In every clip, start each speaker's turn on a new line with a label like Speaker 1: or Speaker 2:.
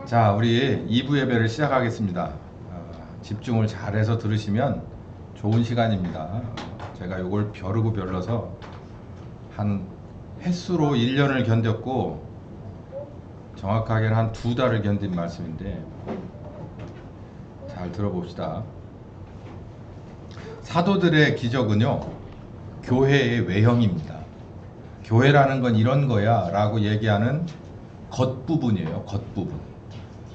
Speaker 1: 자, 우리 2부 예배를 시작하겠습니다. 집중을 잘해서 들으시면 좋은 시간입니다. 제가 이걸 벼르고 별러서 한 횟수로 1년을 견뎠고 정확하게는 한 2달을 견딘 말씀인데 잘 들어봅시다. 사도들의 기적은요, 교회의 외형입니다. 교회라는 건 이런 거야 라고 얘기하는 겉부분이에요. 겉부분.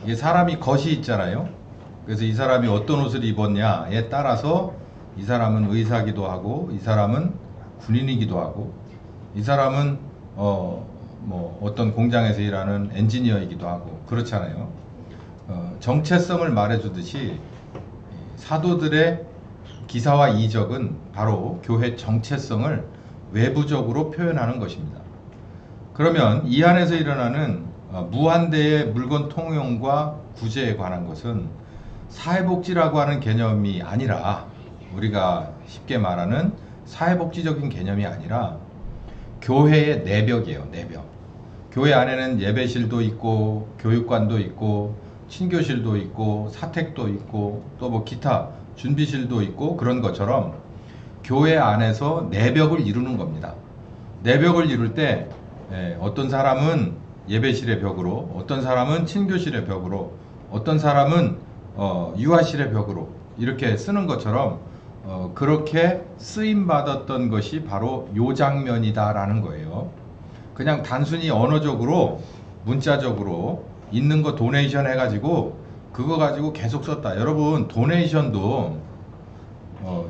Speaker 1: 이게 사람이 겉이 있잖아요. 그래서 이 사람이 어떤 옷을 입었냐에 따라서 이 사람은 의사기도 하고, 이 사람은 군인이기도 하고, 이 사람은 어떤 공장에서 일하는 엔지니어이기도 하고 그렇잖아요. 정체성을 말해주듯이 사도들의 기사와 이적은 바로 교회 정체성을 외부적으로 표현하는 것입니다. 그러면 이 안에서 일어나는 무한대의 물건 통용과 구제에 관한 것은 사회복지라고 하는 개념이 아니라, 우리가 쉽게 말하는 사회복지적인 개념이 아니라 교회의 내벽이에요. 내벽. 교회 안에는 예배실도 있고 교육관도 있고 친교실도 있고 사택도 있고 또 뭐 기타 준비실도 있고 그런 것처럼 교회 안에서 내벽을 이루는 겁니다. 내벽을 이룰 때 어떤 사람은 예배실의 벽으로, 어떤 사람은 친교실의 벽으로, 어떤 사람은 유아실의 벽으로 이렇게 쓰는 것처럼 그렇게 쓰임받았던 것이 바로 요 장면이다라는 거예요. 그냥 단순히 언어적으로 문자적으로 있는 거 도네이션 해가지고 그거 가지고 계속 썼다. 여러분, 도네이션도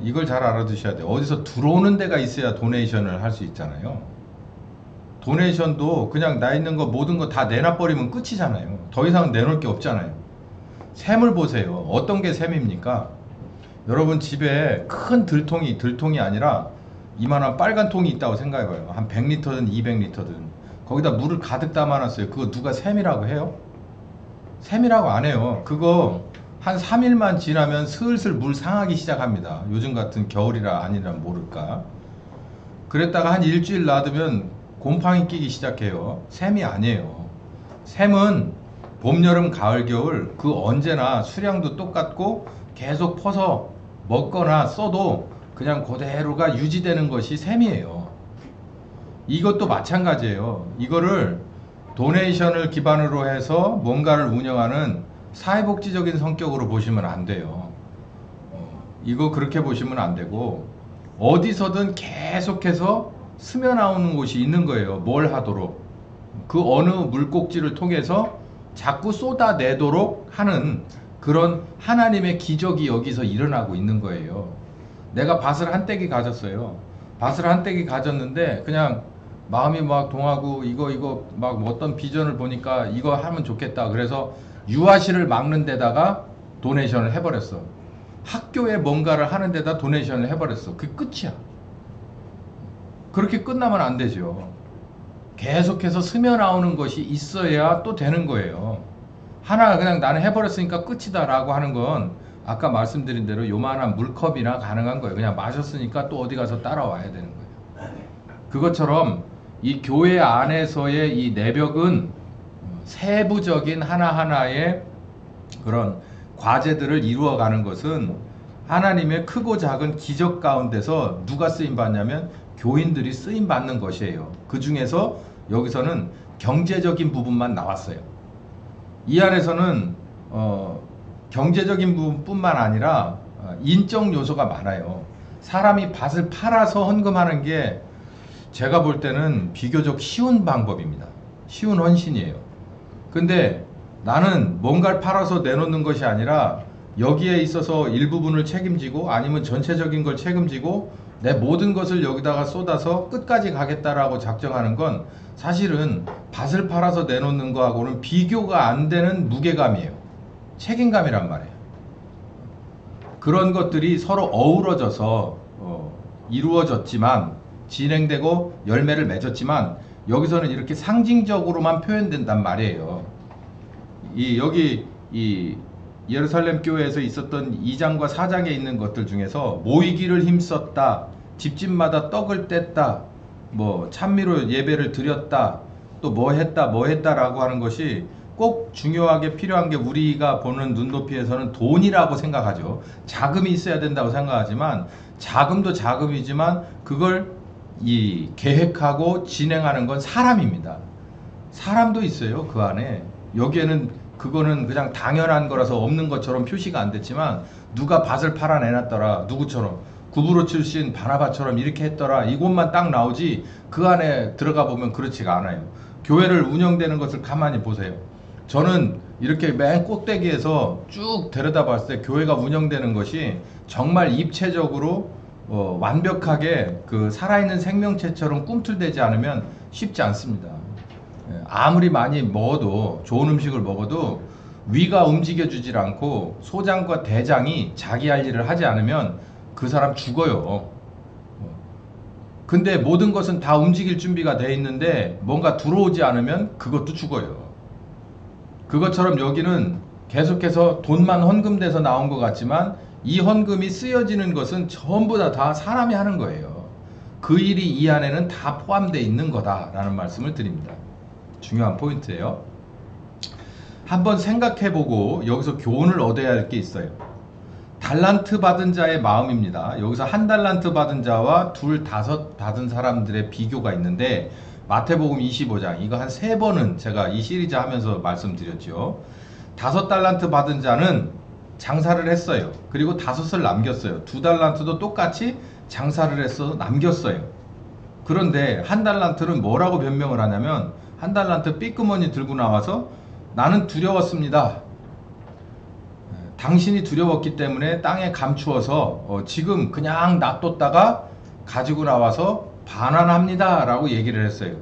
Speaker 1: 이걸 잘 알아두셔야 돼요. 어디서 들어오는 데가 있어야 도네이션을 할 수 있잖아요. 도네이션도 그냥 나 있는 거 모든 거 다 내놔버리면 끝이잖아요. 더 이상은 내놓을 게 없잖아요. 셈을 보세요. 어떤 게 셈입니까? 여러분 집에 큰 들통이 아니라 이만한 빨간 통이 있다고 생각해봐요. 한 100리터든 200리터든 거기다 물을 가득 담아놨어요. 그거 누가 셈이라고 해요? 셈이라고 안 해요. 그거 한 3일만 지나면 슬슬 물 상하기 시작합니다. 요즘 같은 겨울이라 아니라 모를까. 그랬다가 한 일주일 놔두면 곰팡이 끼기 시작해요. 셈이 아니에요. 셈은 봄, 여름, 가을, 겨울 그 언제나 수량도 똑같고 계속 퍼서 먹거나 써도 그냥 그대로가 유지되는 것이 셈이에요. 이것도 마찬가지예요. 이거를 도네이션을 기반으로 해서 뭔가를 운영하는 사회복지적인 성격으로 보시면 안 돼요. 이거 그렇게 보시면 안 되고 어디서든 계속해서 스며 나오는 곳이 있는 거예요. 뭘 하도록. 그 어느 물꼭지를 통해서 자꾸 쏟아내도록 하는 그런 하나님의 기적이 여기서 일어나고 있는 거예요. 내가 밭을 한 떼기 가졌어요. 밭을 한 떼기 가졌는데 그냥 마음이 막 동하고 이거 막 어떤 비전을 보니까 이거 하면 좋겠다. 그래서 유아실을 막는 데다가 도네이션을 해버렸어. 학교에 뭔가를 하는 데다 도네이션을 해버렸어. 그게 끝이야. 그렇게 끝나면 안 되죠. 계속해서 스며 나오는 것이 있어야 또 되는 거예요. 하나 그냥 나는 해버렸으니까 끝이다 라고 하는 건 아까 말씀드린 대로 요만한 물컵이나 가능한 거예요. 그냥 마셨으니까 또 어디 가서 따라와야 되는 거예요. 그것처럼 이 교회 안에서의 이 내벽은 세부적인 하나하나의 그런 과제들을 이루어가는 것은 하나님의 크고 작은 기적 가운데서 누가 쓰임받냐면 교인들이 쓰임받는 것이에요. 그 중에서 여기서는 경제적인 부분만 나왔어요. 이 안에서는 경제적인 부분뿐만 아니라 인적 요소가 많아요. 사람이 밭을 팔아서 헌금하는 게 제가 볼 때는 비교적 쉬운 방법입니다. 쉬운 헌신이에요. 근데 나는 뭔가를 팔아서 내놓는 것이 아니라 여기에 있어서 일부분을 책임지고 아니면 전체적인 걸 책임지고 내 모든 것을 여기다가 쏟아서 끝까지 가겠다라고 작정하는 건 사실은 밭을 팔아서 내놓는 거하고는 비교가 안 되는 무게감이에요. 책임감이란 말이에요. 그런 것들이 서로 어우러져서 이루어졌지만 진행되고 열매를 맺었지만 여기서는 이렇게 상징적으로만 표현된단 말이에요. 여기 예루살렘 교회에서 있었던 2장과 4장에 있는 것들 중에서 모이기를 힘썼다, 집집마다 떡을 뗐다, 뭐 찬미로 예배를 드렸다, 또 뭐 했다라고 하는 것이 꼭 중요하게 필요한 게 우리가 보는 눈높이에서는 돈이라고 생각하죠. 자금이 있어야 된다고 생각하지만 자금도 자금이지만 그걸 이 계획하고 진행하는 건 사람입니다. 사람도 있어요, 그 안에. 여기에는 그거는 그냥 당연한 거라서 없는 것처럼 표시가 안 됐지만 누가 밭을 팔아내놨더라, 누구처럼 구브로 출신 바나바처럼 이렇게 했더라, 이것만 딱 나오지 그 안에 들어가 보면 그렇지가 않아요. 교회를 운영되는 것을 가만히 보세요. 저는 이렇게 맨 꼭대기에서 쭉 데려다 봤을 때 교회가 운영되는 것이 정말 입체적으로 완벽하게 그 살아있는 생명체처럼 꿈틀대지 않으면 쉽지 않습니다. 아무리 많이 먹어도, 좋은 음식을 먹어도 위가 움직여주질 않고 소장과 대장이 자기 할 일을 하지 않으면 그 사람 죽어요. 근데 모든 것은 다 움직일 준비가 돼 있는데 뭔가 들어오지 않으면 그것도 죽어요. 그것처럼 여기는 계속해서 돈만 헌금돼서 나온 것 같지만 이 헌금이 쓰여지는 것은 전부 다 사람이 하는 거예요. 그 일이 이 안에는 다 포함되어 있는 거다라는 말씀을 드립니다. 중요한 포인트예요. 한번 생각해보고 여기서 교훈을 얻어야 할 게 있어요. 달란트 받은 자의 마음입니다. 여기서 한 달란트 받은 자와 둘, 다섯 받은 사람들의 비교가 있는데 마태복음 25장, 이거 한 3번은 제가 이 시리즈 하면서 말씀드렸죠. 5달란트 받은 자는 장사를 했어요. 그리고 5을 남겼어요. 2달란트도 똑같이 장사를 해서 남겼어요. 그런데 한 달란트는 뭐라고 변명을 하냐면, 한 달란트 삐끄머니 들고 나와서 나는 두려웠습니다. 당신이 두려웠기 때문에 땅에 감추어서 지금 그냥 놔뒀다가 가지고 나와서 반환합니다 라고 얘기를 했어요.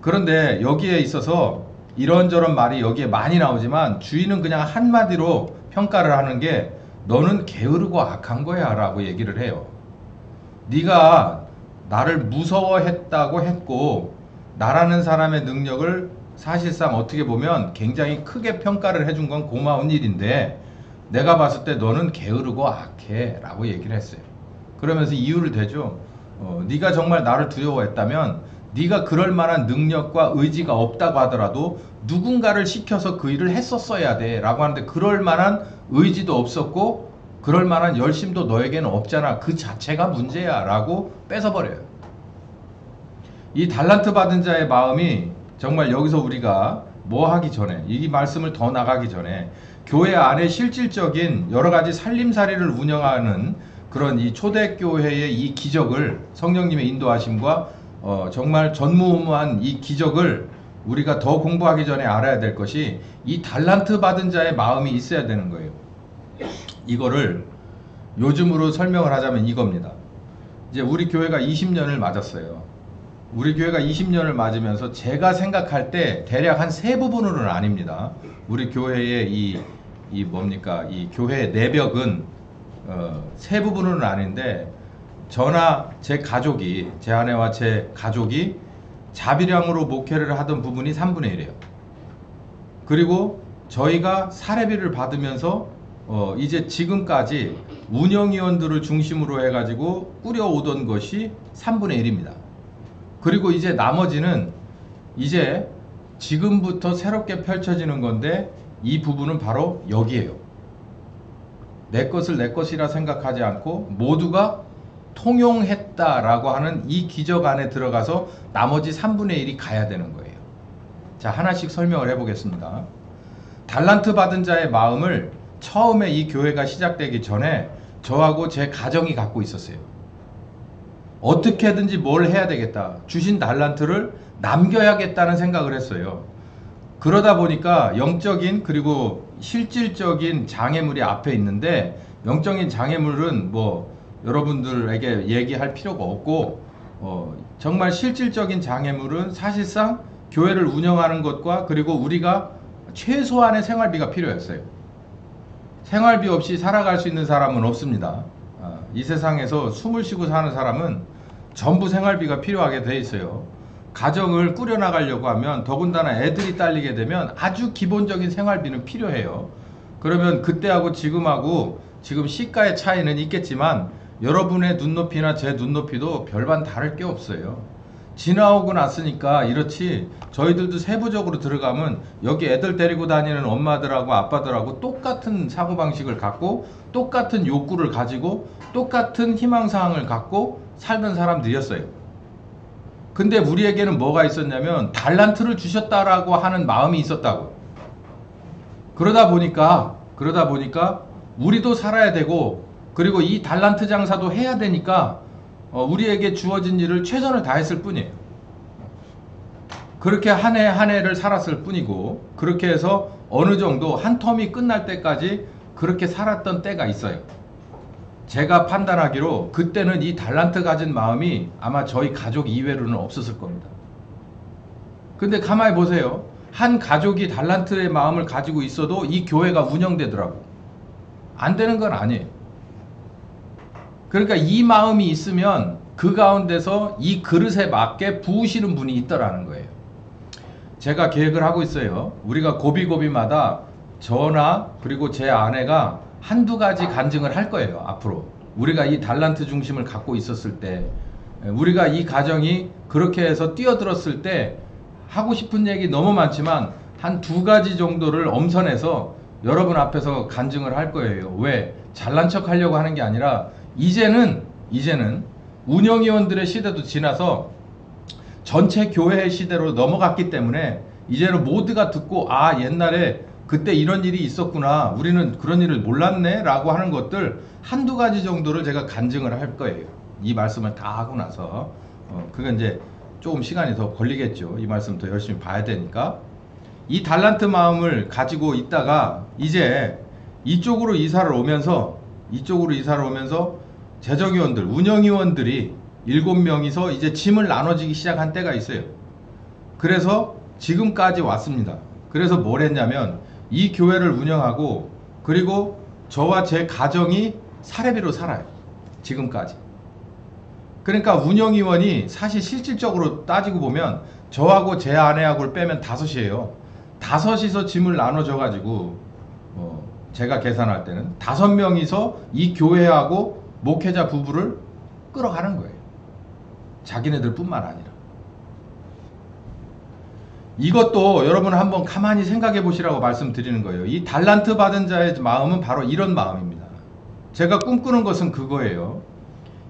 Speaker 1: 그런데 여기에 있어서 이런저런 말이 여기에 많이 나오지만 주인은 그냥 한마디로 평가를 하는 게 너는 게으르고 악한 거야 라고 얘기를 해요. 네가 나를 무서워했다고 했고 나라는 사람의 능력을 사실상 어떻게 보면 굉장히 크게 평가를 해준 건 고마운 일인데 내가 봤을 때 너는 게으르고 악해 라고 얘기를 했어요. 그러면서 이유를 대죠. 네가 정말 나를 두려워했다면 네가 그럴 만한 능력과 의지가 없다고 하더라도 누군가를 시켜서 그 일을 했었어야 돼 라고 하는데 그럴 만한 의지도 없었고 그럴 만한 열심도 너에게는 없잖아. 그 자체가 문제야 라고 뺏어버려요. 이 달란트 받은 자의 마음이 정말 여기서 우리가 뭐 하기 전에, 이 말씀을 더 나가기 전에 교회 안에 실질적인 여러 가지 살림살이를 운영하는 그런 이 초대교회의 이 기적을, 성령님의 인도하심과 정말 전무후무한 이 기적을 우리가 더 공부하기 전에 알아야 될 것이 이 달란트 받은 자의 마음이 있어야 되는 거예요. 이거를 요즘으로 설명을 하자면 이겁니다. 이제 우리 교회가 20년을 맞았어요. 우리 교회가 20년을 맞으면서 제가 생각할 때 대략 한 3부분으로는 아닙니다. 우리 교회의 이 뭡니까? 이 교회의 내벽은 3부분은 아닌데 저나 제 가족이, 제 아내와 제 가족이 자비량으로 목회를 하던 부분이 3분의 1이에요. 그리고 저희가 사례비를 받으면서 이제 지금까지 운영위원들을 중심으로 해가지고 꾸려오던 것이 3분의 1입니다. 그리고 이제 나머지는 이제 지금부터 새롭게 펼쳐지는 건데 이 부분은 바로 여기에요. 내 것을 내 것이라 생각하지 않고 모두가 통용했다라고 하는 이 기적 안에 들어가서 나머지 3분의 1이 가야 되는 거예요. 자, 하나씩 설명을 해보겠습니다. 달란트 받은 자의 마음을 처음에 이 교회가 시작되기 전에 저하고 제 가정이 갖고 있었어요. 어떻게든지 뭘 해야 되겠다. 주신 달란트를 남겨야겠다는 생각을 했어요. 그러다 보니까 영적인 그리고 실질적인 장애물이 앞에 있는데 영적인 장애물은 뭐 여러분들에게 얘기할 필요가 없고 정말 실질적인 장애물은 사실상 교회를 운영하는 것과 그리고 우리가 최소한의 생활비가 필요했어요. 생활비 없이 살아갈 수 있는 사람은 없습니다. 이 세상에서 숨을 쉬고 사는 사람은 전부 생활비가 필요하게 돼 있어요. 가정을 꾸려나가려고 하면 더군다나 애들이 딸리게 되면 아주 기본적인 생활비는 필요해요. 그러면 그때하고 지금하고 지금 시가의 차이는 있겠지만 여러분의 눈높이나 제 눈높이도 별반 다를 게 없어요. 지나오고 났으니까 이렇지, 저희들도 세부적으로 들어가면 여기 애들 데리고 다니는 엄마들하고 아빠들하고 똑같은 사고방식을 갖고 똑같은 욕구를 가지고 똑같은 희망사항을 갖고 살던 사람들이었어요. 근데 우리에게는 뭐가 있었냐면 달란트를 주셨다라고 하는 마음이 있었다고. 그러다 보니까 우리도 살아야 되고, 그리고 이 달란트 장사도 해야 되니까 우리에게 주어진 일을 최선을 다했을 뿐이에요. 그렇게 한 해 한 해를 살았을 뿐이고, 그렇게 해서 어느 정도 한 텀이 끝날 때까지 그렇게 살았던 때가 있어요. 제가 판단하기로 그때는 이 달란트 가진 마음이 아마 저희 가족 이외로는 없었을 겁니다. 근데 가만히 보세요. 한 가족이 달란트의 마음을 가지고 있어도 이 교회가 운영되더라고. 안 되는 건 아니에요. 그러니까 이 마음이 있으면 그 가운데서 이 그릇에 맞게 부으시는 분이 있더라는 거예요. 제가 계획을 하고 있어요. 우리가 고비고비마다 저나 그리고 제 아내가 한두 가지 간증을 할 거예요. 앞으로 우리가 이 달란트 중심을 갖고 있었을 때, 우리가 이 가정이 그렇게 해서 뛰어들었을 때 하고 싶은 얘기 너무 많지만 한 두 가지 정도를 엄선해서 여러분 앞에서 간증을 할 거예요. 왜? 잘난 척 하려고 하는 게 아니라 이제는 운영위원들의 시대도 지나서 전체 교회의 시대로 넘어갔기 때문에 이제는 모두가 듣고, 아, 옛날에 그때 이런 일이 있었구나, 우리는 그런 일을 몰랐네 라고 하는 것들 한두 가지 정도를 제가 간증을 할 거예요. 이 말씀을 다 하고 나서 그건 이제 조금 시간이 더 걸리겠죠. 이 말씀 더 열심히 봐야 되니까. 이 달란트 마음을 가지고 있다가 이제 이쪽으로 이사를 오면서 재정위원들, 운영위원들이 7명이서 이제 짐을 나눠지기 시작한 때가 있어요. 그래서 지금까지 왔습니다. 그래서 뭘 했냐면 이 교회를 운영하고, 그리고 저와 제 가정이 사례비로 살아요. 지금까지. 그러니까 운영위원이 사실 실질적으로 따지고 보면 저하고 제 아내하고를 빼면 5이에요. 5이서 짐을 나눠줘가지고 제가 계산할 때는 5명이서 이 교회하고 목회자 부부를 끌어가는 거예요. 자기네들 뿐만 아니라. 이것도 여러분 한번 가만히 생각해 보시라고 말씀드리는 거예요. 이 달란트 받은 자의 마음은 바로 이런 마음입니다. 제가 꿈꾸는 것은 그거예요.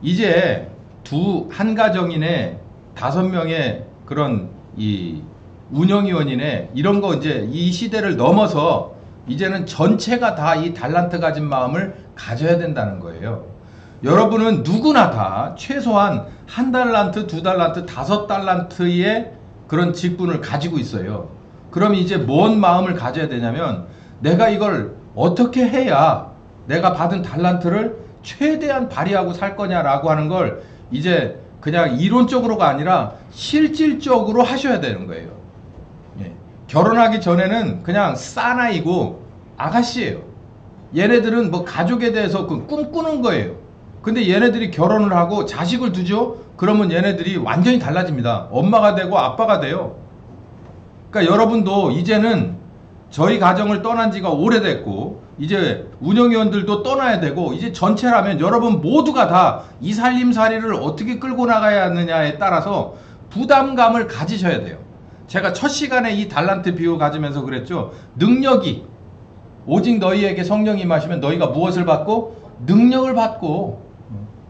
Speaker 1: 이제 한 가정이네 5명의 그런 이 운영위원이네 이런 거 이제 이 시대를 넘어서 이제는 전체가 다 이 달란트 가진 마음을 가져야 된다는 거예요. 여러분은 누구나 다 최소한 1달란트, 2달란트, 5달란트의 그런 직분을 가지고 있어요. 그럼 이제 뭔 마음을 가져야 되냐면, 내가 이걸 어떻게 해야 내가 받은 달란트를 최대한 발휘하고 살 거냐라고 하는 걸 이제 그냥 이론적으로가 아니라 실질적으로 하셔야 되는 거예요. 예. 결혼하기 전에는 그냥 사나이고 아가씨예요. 얘네들은 뭐 가족에 대해서 꿈꾸는 거예요. 근데 얘네들이 결혼을 하고 자식을 두죠? 그러면 얘네들이 완전히 달라집니다. 엄마가 되고 아빠가 돼요. 그러니까 여러분도 이제는 저희 가정을 떠난 지가 오래됐고, 이제 운영위원들도 떠나야 되고, 이제 전체라면 여러분 모두가 다 이 살림살이를 어떻게 끌고 나가야 하느냐에 따라서 부담감을 가지셔야 돼요. 제가 첫 시간에 이 달란트 비유 가지면서 그랬죠. 능력이 오직 너희에게 성령이 임하시면 너희가 무엇을 받고? 능력을 받고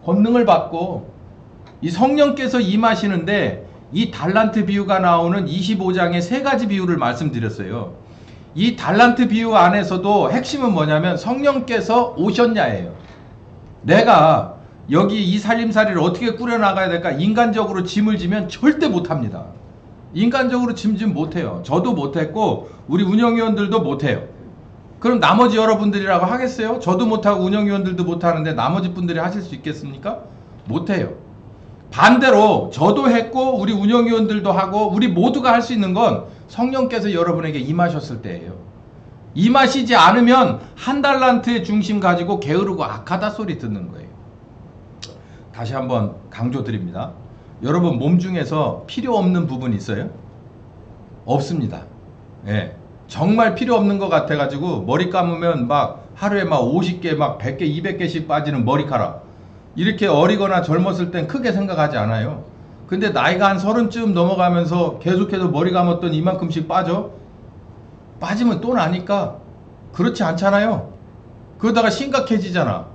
Speaker 1: 권능을 받고, 이 성령께서 임하시는데 이 달란트 비유가 나오는 25장의 3가지 비유를 말씀드렸어요. 이 달란트 비유 안에서도 핵심은 뭐냐면 성령께서 오셨냐예요. 내가 여기 이 살림살이를 어떻게 꾸려나가야 될까? 인간적으로 짐을 지면 절대 못합니다. 인간적으로 짐 못해요. 저도 못했고 우리 운영위원들도 못해요. 그럼 나머지 여러분들이라고 하겠어요? 저도 못하고 운영위원들도 못하는데 나머지 분들이 하실 수 있겠습니까? 못해요. 반대로 저도 했고 우리 운영위원들도 하고 우리 모두가 할 수 있는 건 성령께서 여러분에게 임하셨을 때예요. 임하시지 않으면 1달란트의 중심 가지고 게으르고 악하다 소리 듣는 거예요. 다시 한번 강조드립니다. 여러분 몸 중에서 필요 없는 부분이 있어요? 없습니다. 예. 정말 필요 없는 것 같아가지고 머리 감으면 막 하루에 막 50개, 막 100개, 200개씩 빠지는 머리카락. 이렇게 어리거나 젊었을 땐 크게 생각하지 않아요. 근데 나이가 한 30쯤 넘어가면서 계속해서 머리 감았던 이만큼씩 빠져? 빠지면 또 나니까 그렇지 않잖아요. 그러다가 심각해지잖아.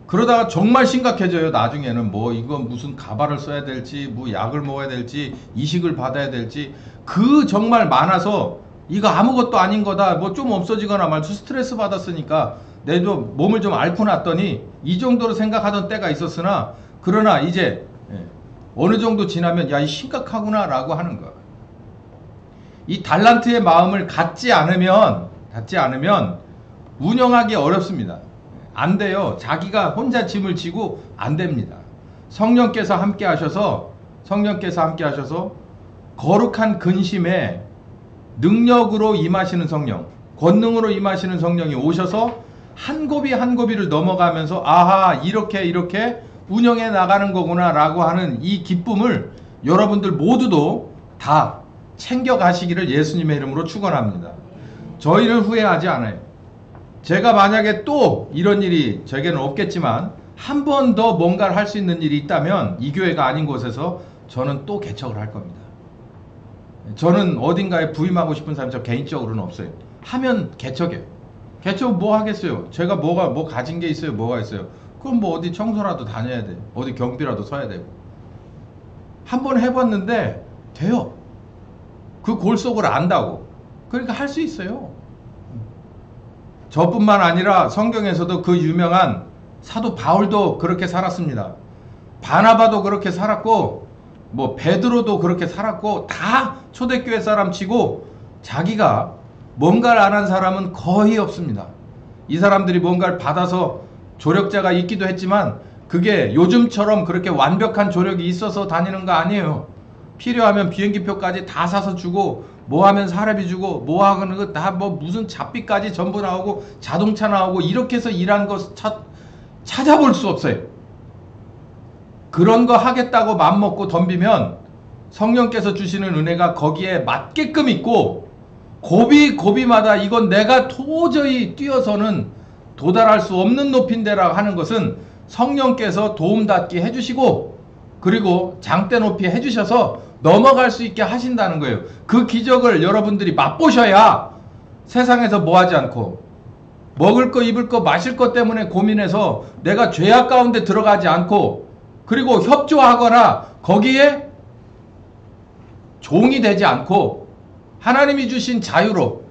Speaker 1: 그러다가 정말 심각해져요. 나중에는 뭐 이건 무슨 가발을 써야 될지 뭐 약을 먹어야 될지 이식을 받아야 될지 그 정말 많아서 이거 아무것도 아닌 거다. 뭐 좀 없어지거나 말고 스트레스 받았으니까 내도 몸을 좀 앓고 났더니 이 정도로 생각하던 때가 있었으나 그러나 이제 어느 정도 지나면 야, 이 심각하구나 라고 하는 거야. 이 달란트의 마음을 갖지 않으면 운영하기 어렵습니다. 안 돼요. 자기가 혼자 짐을 지고 안 됩니다. 성령께서 함께 하셔서 거룩한 근심에 능력으로 임하시는 성령, 권능으로 임하시는 성령이 오셔서 한 고비 한 고비를 넘어가면서 아하 이렇게 운영해 나가는 거구나 라고 하는 이 기쁨을 여러분들 모두도 다 챙겨가시기를 예수님의 이름으로 축원합니다. 저희는 후회하지 않아요. 제가 만약에 또 이런 일이 제게는 없겠지만 한 번 더 뭔가를 할 수 있는 일이 있다면 이 교회가 아닌 곳에서 저는 또 개척을 할 겁니다. 저는 어딘가에 부임하고 싶은 사람이 저 개인적으로는 없어요. 하면 개척이에요. 개척 뭐 하겠어요? 제가 뭐 가진 게 있어요? 뭐가 있어요? 그럼 뭐 어디 청소라도 다녀야 돼. 어디 경비라도 서야 되고. 한번 해봤는데 돼요. 그 골속을 안다고. 그러니까 할 수 있어요. 저뿐만 아니라 성경에서도 그 유명한 사도 바울도 그렇게 살았습니다. 바나바도 그렇게 살았고 뭐 베드로도 그렇게 살았고 다 초대교회 사람 치고 자기가 뭔가를 안 한 사람은 거의 없습니다. 이 사람들이 뭔가를 받아서 조력자가 있기도 했지만 그게 요즘처럼 그렇게 완벽한 조력이 있어서 다니는 거 아니에요. 필요하면 비행기표까지 다 사서 주고 뭐 하면 사례비 주고 뭐 하는 거 다 뭐 무슨 잡비까지 전부 나오고 자동차 나오고 이렇게 해서 일한 거 찾아볼 수 없어요. 그런 거 하겠다고 맘먹고 덤비면 성령께서 주시는 은혜가 거기에 맞게끔 있고 고비마다 이건 내가 도저히 뛰어서는 도달할 수 없는 높이인데라고 하는 것은 성령께서 도움닫기 해주시고 그리고 장대 높이 해주셔서 넘어갈 수 있게 하신다는 거예요. 그 기적을 여러분들이 맛보셔야 세상에서 뭐하지 않고 먹을 거 입을 거 마실 것 때문에 고민해서 내가 죄악 가운데 들어가지 않고 그리고 협조하거나 거기에 종이 되지 않고 하나님이 주신 자유로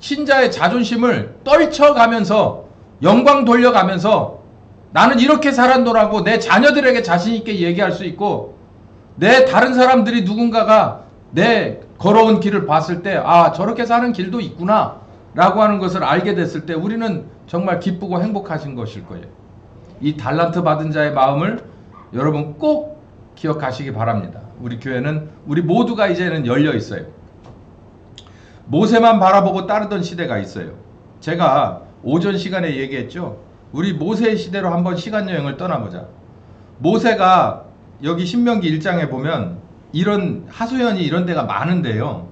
Speaker 1: 신자의 자존심을 떨쳐가면서 영광 돌려가면서 나는 이렇게 살았노라고 내 자녀들에게 자신있게 얘기할 수 있고 내 다른 사람들이 누군가가 내 걸어온 길을 봤을 때 아 저렇게 사는 길도 있구나 라고 하는 것을 알게 됐을 때 우리는 정말 기쁘고 행복하신 것일 거예요. 이 달란트 받은 자의 마음을 여러분 꼭 기억하시기 바랍니다. 우리 교회는 우리 모두가 이제는 열려 있어요. 모세만 바라보고 따르던 시대가 있어요. 제가 오전 시간에 얘기했죠. 우리 모세의 시대로 한번 시간여행을 떠나보자. 모세가 여기 신명기 1장에 보면 이런 하소연이 이런 데가 많은데요.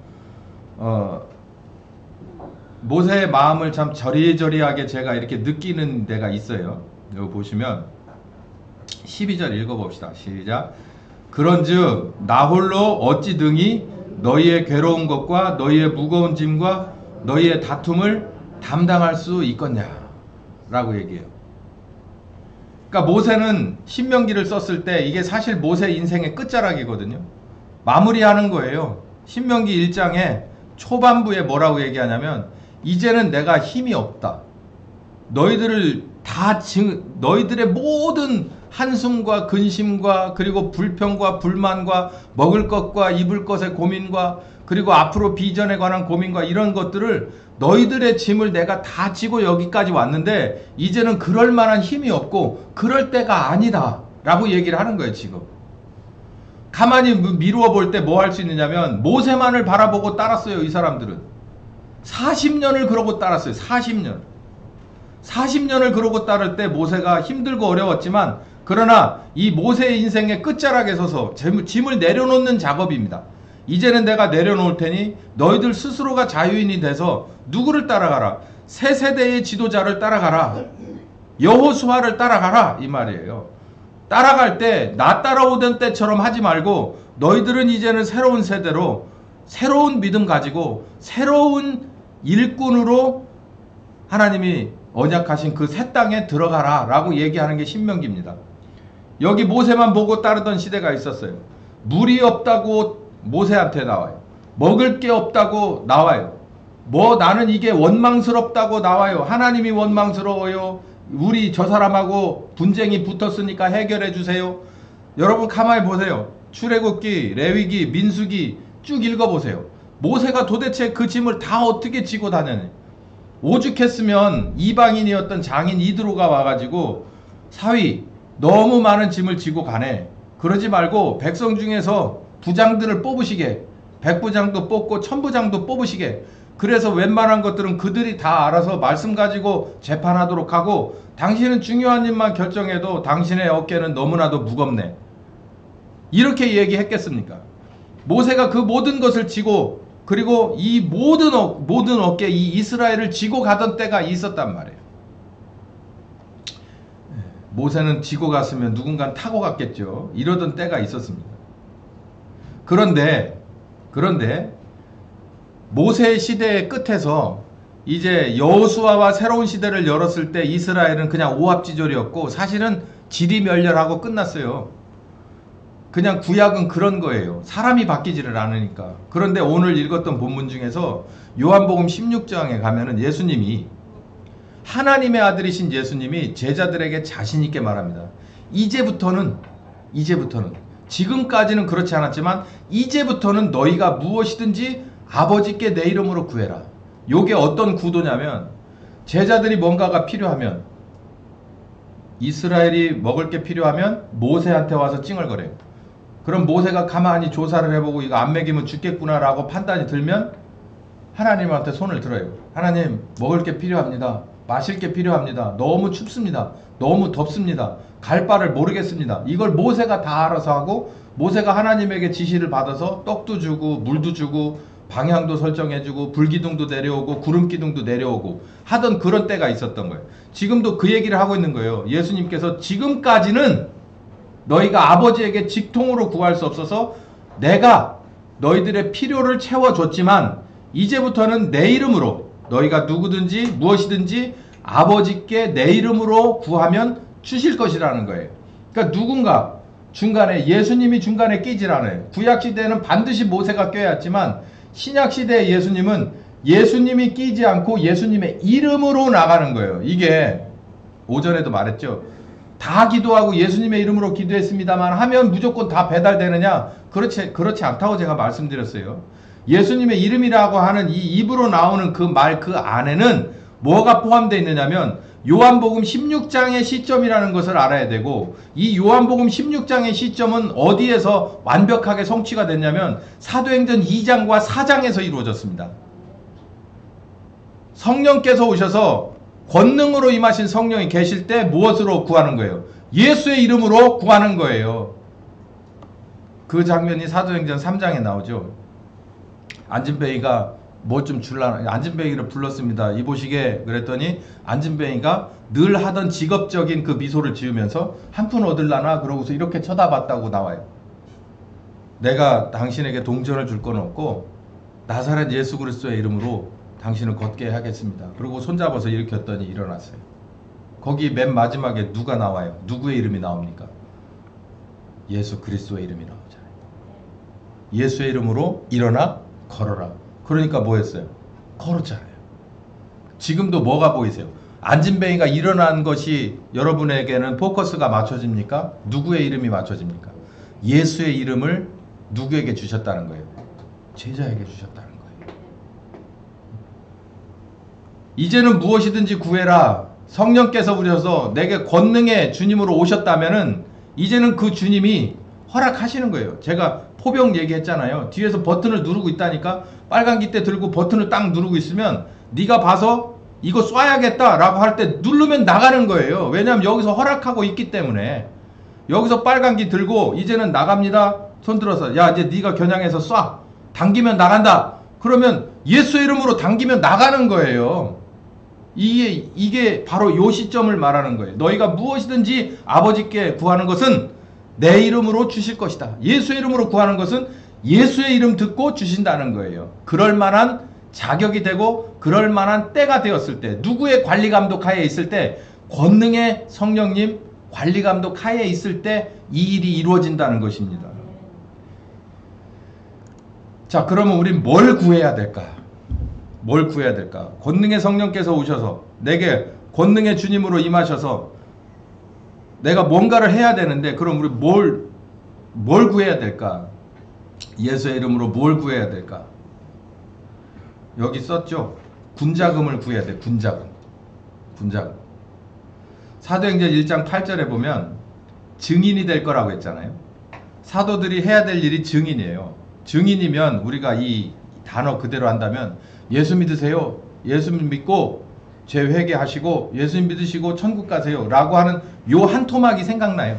Speaker 1: 모세의 마음을 참 저리저리하게 제가 이렇게 느끼는 데가 있어요. 여기 보시면 12절 읽어봅시다. 시작. 그런즉 나 홀로 어찌 등이 너희의 괴로운 것과 너희의 무거운 짐과 너희의 다툼을 담당할 수 있겠냐 라고 얘기해요. 그러니까 모세는 신명기를 썼을 때 이게 사실 모세 인생의 끝자락이거든요. 마무리하는 거예요. 신명기 1장에 초반부에 뭐라고 얘기하냐면 이제는 내가 힘이 없다. 너희들의 모든 한숨과 근심과 그리고 불평과 불만과 먹을 것과 입을 것의 고민과 그리고 앞으로 비전에 관한 고민과 이런 것들을 너희들의 짐을 내가 다 지고 여기까지 왔는데 이제는 그럴 만한 힘이 없고 그럴 때가 아니다 라고 얘기를 하는 거예요. 지금 가만히 미루어 볼 때 뭐 할 수 있느냐면 모세만을 바라보고 따랐어요. 이 사람들은 40년을 그러고 따랐어요. 40년을 그러고 따를 때 모세가 힘들고 어려웠지만 그러나 이 모세의 인생의 끝자락에 서서 짐을 내려놓는 작업입니다. 이제는 내가 내려놓을 테니 너희들 스스로가 자유인이 돼서 누구를 따라가라? 새 세대의 지도자를 따라가라. 여호수아를 따라가라 이 말이에요. 따라갈 때 나 따라오던 때처럼 하지 말고 너희들은 이제는 새로운 세대로 새로운 믿음 가지고 새로운 일꾼으로 하나님이 언약하신 그 새 땅에 들어가라 라고 얘기하는 게 신명기입니다. 여기 모세만 보고 따르던 시대가 있었어요. 물이 없다고 모세한테 나와요. 먹을 게 없다고 나와요. 뭐 나는 이게 원망스럽다고 나와요. 하나님이 원망스러워요. 우리 저 사람하고 분쟁이 붙었으니까 해결해 주세요. 여러분 가만히 보세요. 출애굽기, 레위기, 민수기 쭉 읽어보세요. 모세가 도대체 그 짐을 다 어떻게 지고 다녔냐. 오죽했으면 이방인이었던 장인 이드로가 와가지고 사위 너무 많은 짐을 지고 가네. 그러지 말고 백성 중에서 부장들을 뽑으시게, 백부장도 뽑고 천부장도 뽑으시게. 그래서 웬만한 것들은 그들이 다 알아서 말씀 가지고 재판하도록 하고 당신은 중요한 일만 결정해도 당신의 어깨는 너무나도 무겁네. 이렇게 얘기했겠습니까? 모세가 그 모든 것을 지고 그리고 이 모든 어깨 이 이스라엘을 지고 가던 때가 있었단 말이에요. 모세는 지고 갔으면 누군가 타고 갔겠죠. 이러던 때가 있었습니다. 그런데 모세의 시대의 끝에서 이제 여호수아와 새로운 시대를 열었을 때 이스라엘은 그냥 오합지졸이었고 사실은 지리멸렬하고 끝났어요. 그냥 구약은 그런 거예요. 사람이 바뀌지를 않으니까. 그런데 오늘 읽었던 본문 중에서 요한복음 16장에 가면은 예수님이 하나님의 아들이신 예수님이 제자들에게 자신 있게 말합니다. 이제부터는 지금까지는 그렇지 않았지만 이제부터는 너희가 무엇이든지 아버지께 내 이름으로 구해라. 요게 어떤 구도냐면 제자들이 뭔가가 필요하면 이스라엘이 먹을 게 필요하면 모세한테 와서 찡얼거려요. 그럼 모세가 가만히 조사를 해보고 이거 안 먹이면 죽겠구나 라고 판단이 들면 하나님한테 손을 들어요. 하나님 먹을 게 필요합니다. 마실 게 필요합니다. 너무 춥습니다. 너무 덥습니다. 갈 바를 모르겠습니다. 이걸 모세가 다 알아서 하고 모세가 하나님에게 지시를 받아서 떡도 주고 물도 주고 방향도 설정해주고 불기둥도 내려오고 구름기둥도 내려오고 하던 그런 때가 있었던 거예요. 지금도 그 얘기를 하고 있는 거예요. 예수님께서 지금까지는 너희가 아버지에게 직통으로 구할 수 없어서 내가 너희들의 필요를 채워줬지만 이제부터는 내 이름으로 너희가 누구든지 무엇이든지 아버지께 내 이름으로 구하면 주실 것이라는 거예요. 그러니까 누군가 중간에 예수님이 중간에 끼질 않아요. 구약시대에는 반드시 모세가 껴야 했지만 신약시대의 예수님은 예수님이 끼지 않고 예수님의 이름으로 나가는 거예요. 이게 오전에도 말했죠. 다 기도하고 예수님의 이름으로 기도했습니다만 하면 무조건 다 배달되느냐? 그렇지 않다고 제가 말씀드렸어요. 예수님의 이름이라고 하는 이 입으로 나오는 그 말 그 안에는 뭐가 포함되어 있느냐면 요한복음 16장의 시점이라는 것을 알아야 되고 이 요한복음 16장의 시점은 어디에서 완벽하게 성취가 됐냐면 사도행전 2장과 4장에서 이루어졌습니다. 성령께서 오셔서 권능으로 임하신 성령이 계실 때 무엇으로 구하는 거예요? 예수의 이름으로 구하는 거예요. 그 장면이 사도행전 3장에 나오죠. 안진뱅이가 뭐 좀 줄라나 안진뱅이를 불렀습니다. 이보시게 그랬더니 안진뱅이가 늘 하던 직업적인 그 미소를 지으면서 한 푼 얻을라나 그러고서 이렇게 쳐다봤다고 나와요. 내가 당신에게 동전을 줄 건 없고 나사렛 예수 그리스도의 이름으로 당신을 걷게 하겠습니다. 그리고 손잡아서 일으켰더니 일어났어요. 거기 맨 마지막에 누가 나와요? 누구의 이름이 나옵니까? 예수 그리스도의 이름이 나오잖아요. 예수의 이름으로 일어나 걸어라. 그러니까 뭐 했어요? 걸었잖아요. 지금도 뭐가 보이세요? 안진뱅이가 일어난 것이 여러분에게는 포커스가 맞춰집니까? 누구의 이름이 맞춰집니까? 예수의 이름을 누구에게 주셨다는 거예요? 제자에게 주셨다는 거예요. 이제는 무엇이든지 구해라. 성령께서 오셔서 내게 권능의 주님으로 오셨다면은 이제는 그 주님이 허락하시는 거예요. 제가 포병 얘기했잖아요. 뒤에서 버튼을 누르고 있다니까. 빨간 깃대 들고 버튼을 딱 누르고 있으면 네가 봐서 이거 쏴야겠다 라고 할 때 누르면 나가는 거예요. 왜냐하면 여기서 허락하고 있기 때문에. 여기서 빨간 깃 들고 이제는 나갑니다. 손 들어서 야 이제 네가 겨냥해서 쏴. 당기면 나간다. 그러면 예수 이름으로 당기면 나가는 거예요. 이게 바로 요 시점을 말하는 거예요. 너희가 무엇이든지 아버지께 구하는 것은 내 이름으로 주실 것이다. 예수의 이름으로 구하는 것은 예수의 이름 듣고 주신다는 거예요. 그럴 만한 자격이 되고 그럴 만한 때가 되었을 때, 누구의 관리 감독 하에 있을 때, 권능의 성령님 관리 감독 하에 있을 때 이 일이 이루어진다는 것입니다. 자, 그러면 우린 뭘 구해야 될까? 뭘 구해야 될까? 권능의 성령께서 오셔서 내게 권능의 주님으로 임하셔서 내가 뭔가를 해야 되는데, 그럼 우리 뭘 구해야 될까? 예수의 이름으로 뭘 구해야 될까? 여기 썼죠? 군자금을 구해야 돼. 군자금. 사도행전 1장 8절에 보면 증인이 될 거라고 했잖아요. 사도들이 해야 될 일이 증인이에요. 증인이면 우리가 이 단어 그대로 한다면 예수 믿으세요. 예수 믿고 죄 회개하시고 예수 믿으시고 천국 가세요 라고 하는 요 한 토막이 생각나요.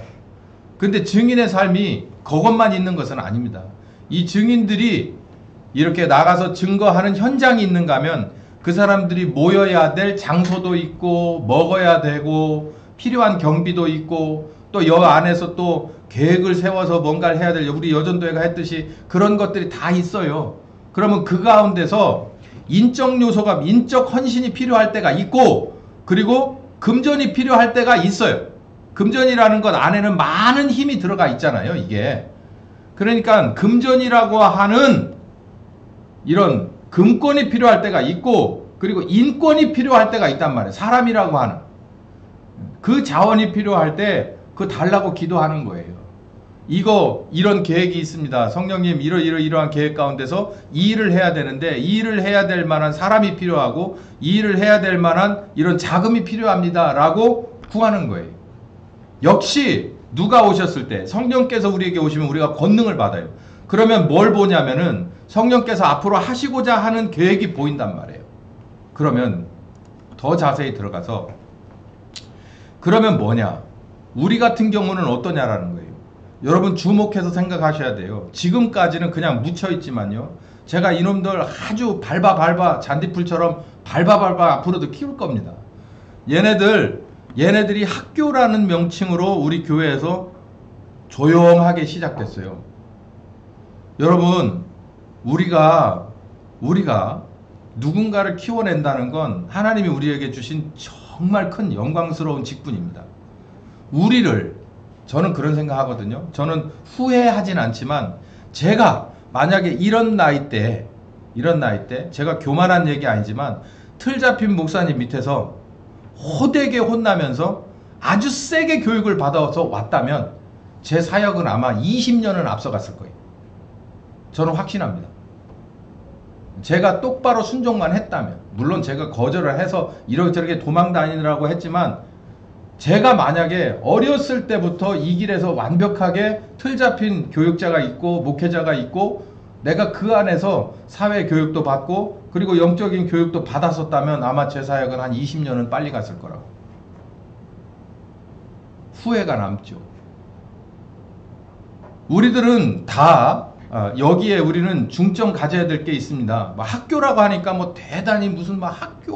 Speaker 1: 근데 증인의 삶이 그것만 있는 것은 아닙니다. 이 증인들이 이렇게 나가서 증거하는 현장이 있는가 하면 그 사람들이 모여야 될 장소도 있고 먹어야 되고 필요한 경비도 있고 또 여 안에서 또 계획을 세워서 뭔가를 해야 될, 우리 여전도회가 했듯이 그런 것들이 다 있어요. 그러면 그 가운데서 인적 요소가, 인적 헌신이 필요할 때가 있고, 그리고 금전이 필요할 때가 있어요. 금전이라는 것 안에는 많은 힘이 들어가 있잖아요, 이게. 그러니까 금전이라고 하는 이런 금권이 필요할 때가 있고, 그리고 인권이 필요할 때가 있단 말이에요. 사람이라고 하는 그 자원이 필요할 때 그거 달라고 기도하는 거예요. 이런 계획이 있습니다. 성령님 이러한 계획 가운데서 이 일을 해야 되는데 이 일을 해야 될 만한 사람이 필요하고 이 일을 해야 될 만한 이런 자금이 필요합니다 라고 구하는 거예요. 역시 누가 오셨을 때, 성령께서 우리에게 오시면 우리가 권능을 받아요. 그러면 뭘 보냐면은 성령께서 앞으로 하시고자 하는 계획이 보인단 말이에요. 그러면 더 자세히 들어가서, 그러면 뭐냐? 우리 같은 경우는 어떠냐라는 거예요. 여러분 주목해서 생각하셔야 돼요. 지금까지는 그냥 묻혀있지만요, 제가 이놈들 아주 밟아 잔디풀처럼 밟아 앞으로도 키울 겁니다. 얘네들이 학교라는 명칭으로 우리 교회에서 조용하게 시작됐어요. 여러분, 우리가 누군가를 키워낸다는 건 하나님이 우리에게 주신 정말 큰 영광스러운 직분입니다. 저는 그런 생각하거든요. 저는 후회하진 않지만, 제가 만약에 이런 나이 때 제가 교만한 얘기 아니지만 틀 잡힌 목사님 밑에서 호되게 혼나면서 아주 세게 교육을 받아서 왔다면 제 사역은 아마 20년은 앞서갔을 거예요. 저는 확신합니다. 제가 똑바로 순종만 했다면, 물론 제가 거절을 해서 이러저렇게 도망 다니느라고 했지만, 제가 만약에 어렸을 때부터 이 길에서 완벽하게 틀 잡힌 교육자가 있고 목회자가 있고 내가 그 안에서 사회 교육도 받고 그리고 영적인 교육도 받았었다면 아마 제 사역은 한 20년은 빨리 갔을 거라고. 후회가 남죠. 우리들은 다 여기에 우리는 중점 가져야 될 게 있습니다. 학교라고 하니까 대단히 무슨 학교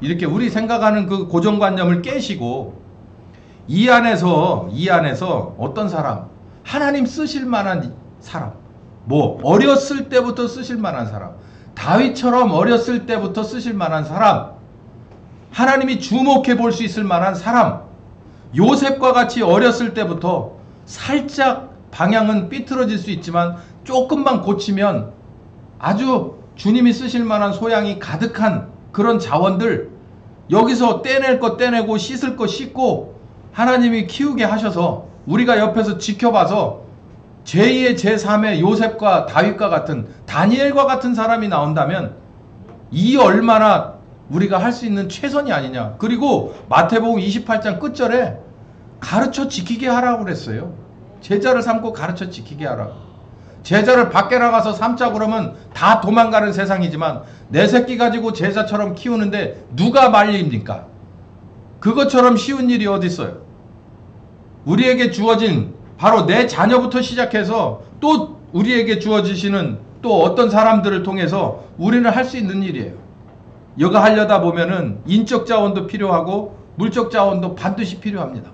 Speaker 1: 이렇게 우리 생각하는 그 고정관념을 깨시고, 이 안에서 어떤 사람, 하나님 쓰실 만한 사람, 어렸을 때부터 쓰실 만한 사람, 다윗처럼 어렸을 때부터 쓰실 만한 사람, 하나님이 주목해 볼 수 있을 만한 사람, 요셉과 같이 어렸을 때부터 살짝 방향은 삐뚤어질 수 있지만 조금만 고치면 아주 주님이 쓰실 만한 소양이 가득한 그런 자원들, 여기서 떼낼 거 떼내고 씻을 거 씻고 하나님이 키우게 하셔서 우리가 옆에서 지켜봐서 제2의 제3의 요셉과 다윗과 같은, 다니엘과 같은 사람이 나온다면 이 얼마나 우리가 할 수 있는 최선이 아니냐. 그리고 마태복음 28장 끝절에 가르쳐 지키게 하라고 그랬어요. 제자를 삼고 가르쳐 지키게 하라고. 제자를 밖에 나가서 삼자 그러면 다 도망가는 세상이지만 내 새끼 가지고 제자처럼 키우는데 누가 말립니까? 그것처럼 쉬운 일이 어디 있어요? 우리에게 주어진 바로 내 자녀부터 시작해서 또 우리에게 주어지시는 또 어떤 사람들을 통해서 우리는 할 수 있는 일이에요. 이거 하려다 보면은 인적 자원도 필요하고 물적 자원도 반드시 필요합니다.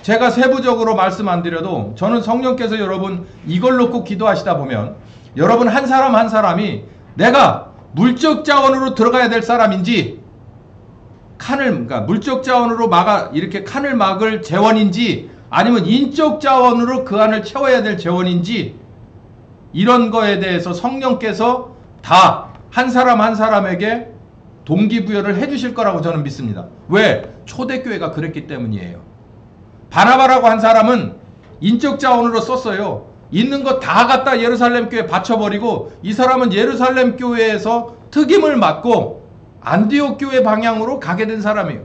Speaker 1: 제가 세부적으로 말씀 안 드려도 저는 성령께서 여러분 이걸 놓고 기도하시다 보면 여러분 한 사람 한 사람이 내가 물적 자원으로 들어가야 될 사람인지 그러니까 물적 자원으로 이렇게 칸을 막을 재원인지 아니면 인적 자원으로 그 안을 채워야 될 재원인지 이런 거에 대해서 성령께서 다 한 사람 한 사람에게 동기부여를 해주실 거라고 저는 믿습니다. 왜? 초대교회가 그랬기 때문이에요. 바나바라고 한 사람은 인적 자원으로 썼어요. 있는 거 다 갖다 예루살렘 교회에 바쳐버리고 이 사람은 예루살렘 교회에서 특임을 맡고 안디옥 교회 방향으로 가게 된 사람이에요.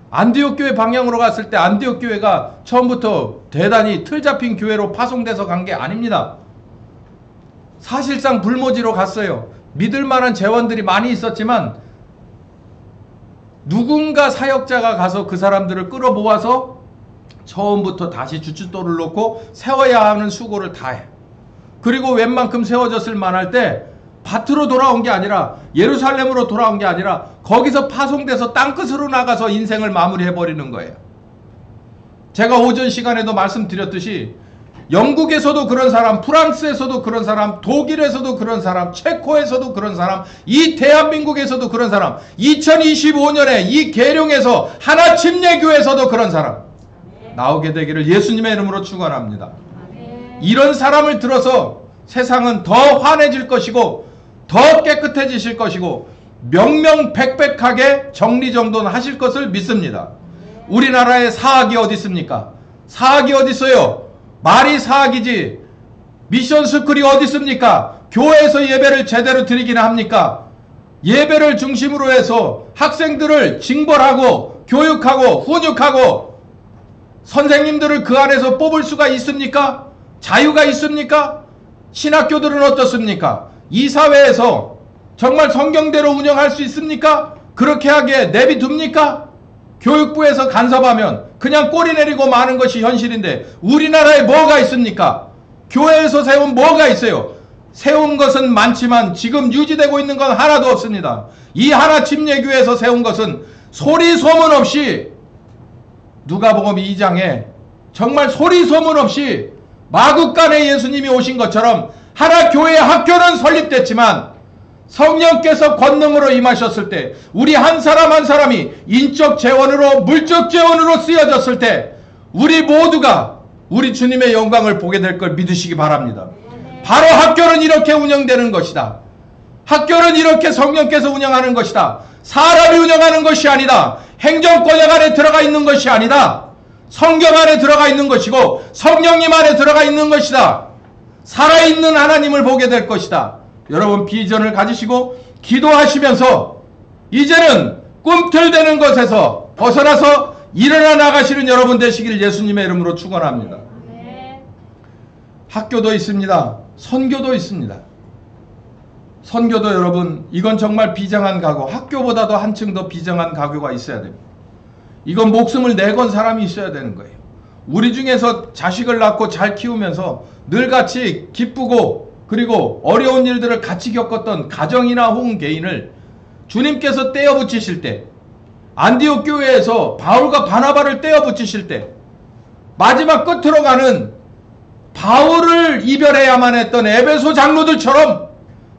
Speaker 1: 안디옥 교회 방향으로 갔을 때 안디옥 교회가 처음부터 대단히 틀 잡힌 교회로 파송돼서 간 게 아닙니다. 사실상 불모지로 갔어요. 믿을 만한 재원들이 많이 있었지만 누군가 사역자가 가서 그 사람들을 끌어모아서 처음부터 다시 주춧돌을 놓고 세워야 하는 수고를 다 해. 그리고 웬만큼 세워졌을 만할 때 밭으로 돌아온 게 아니라 예루살렘으로 돌아온 게 아니라 거기서 파송돼서 땅끝으로 나가서 인생을 마무리해버리는 거예요. 제가 오전 시간에도 말씀드렸듯이 영국에서도 그런 사람, 프랑스에서도 그런 사람, 독일에서도 그런 사람, 체코에서도 그런 사람, 이 대한민국에서도 그런 사람, 2025년에 이 계룡에서 하나침례교회에서도 그런 사람 나오게 되기를 예수님의 이름으로 축원합니다. 이런 사람을 들어서 세상은 더 환해질 것이고 더 깨끗해지실 것이고 명명백백하게 정리정돈 하실 것을 믿습니다. 우리나라에 사학이 어디 있습니까? 사학이 어디 있어요? 말이 사학이지 미션 스쿨이 어디 있습니까? 교회에서 예배를 제대로 드리기나 합니까? 예배를 중심으로 해서 학생들을 징벌하고 교육하고 훈육하고 선생님들을 그 안에서 뽑을 수가 있습니까? 자유가 있습니까? 신학교들은 어떻습니까? 이 사회에서 정말 성경대로 운영할 수 있습니까? 그렇게 하게 내비둡니까? 교육부에서 간섭하면 그냥 꼬리 내리고 마는 것이 현실인데 우리나라에 뭐가 있습니까? 교회에서 세운 뭐가 있어요? 세운 것은 많지만 지금 유지되고 있는 건 하나도 없습니다. 이 하나침례교회에서 세운 것은 소리 소문 없이 누가복음 2장에 정말 소리 소문 없이 마국간에 예수님이 오신 것처럼 하나 교회의 학교는 설립됐지만 성령께서 권능으로 임하셨을 때 우리 한 사람 한 사람이 인적 재원으로 물적 재원으로 쓰여졌을 때 우리 모두가 우리 주님의 영광을 보게 될 걸 믿으시기 바랍니다. 바로 학교는 이렇게 운영되는 것이다. 학교는 이렇게 성령께서 운영하는 것이다. 사람이 운영하는 것이 아니다. 행정권역 안에 들어가 있는 것이 아니다. 성경 안에 들어가 있는 것이고 성령님 안에 들어가 있는 것이다. 살아있는 하나님을 보게 될 것이다. 여러분 비전을 가지시고 기도하시면서 이제는 꿈틀대는 것에서 벗어나서 일어나 나가시는 여러분 되시길 예수님의 이름으로 축원합니다. 학교도 있습니다. 선교도 있습니다. 선교도 여러분 이건 정말 비장한 각오, 학교보다도 한층 더 비장한 각오가 있어야 됩니다. 이건 목숨을 내건 사람이 있어야 되는 거예요. 우리 중에서 자식을 낳고 잘 키우면서 늘 같이 기쁘고 그리고 어려운 일들을 같이 겪었던 가정이나 혹은 개인을 주님께서 떼어 붙이실 때 안디옥 교회에서 바울과 바나바를 떼어 붙이실 때 마지막 끝으로 가는 바울을 이별해야만 했던 에베소 장로들처럼